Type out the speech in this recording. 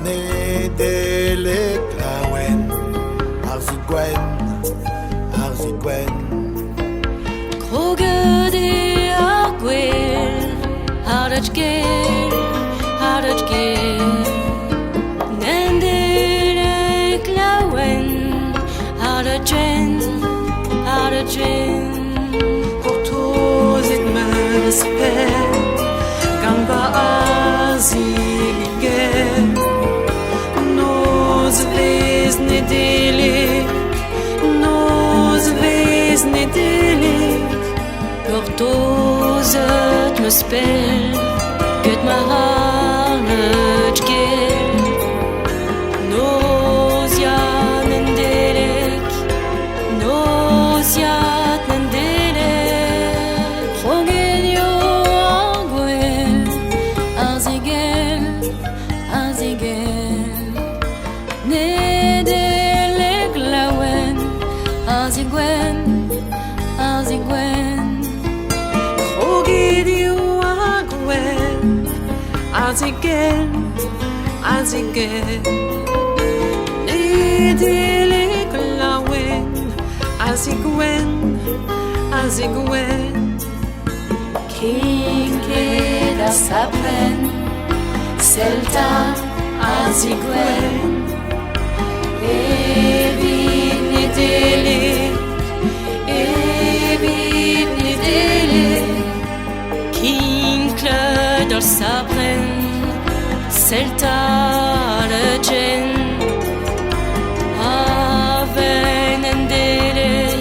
Nedeleg arzhed. Krogede arzhed. Nedeleg arzhed. Toutouig mespel gamba arzhed. Nedeleg Toutouig mespel get ma arzhed. Nedeleg Rogedio agwel arzhed. Nedeleg lawen arzhed. Rogedio agwel arzhed. Nedeleg lawen arzhed. Kinke da sapren selta arzhed. Evit Nedeleg Kinkle dal sapren selta arzhed. Aven Nedeleg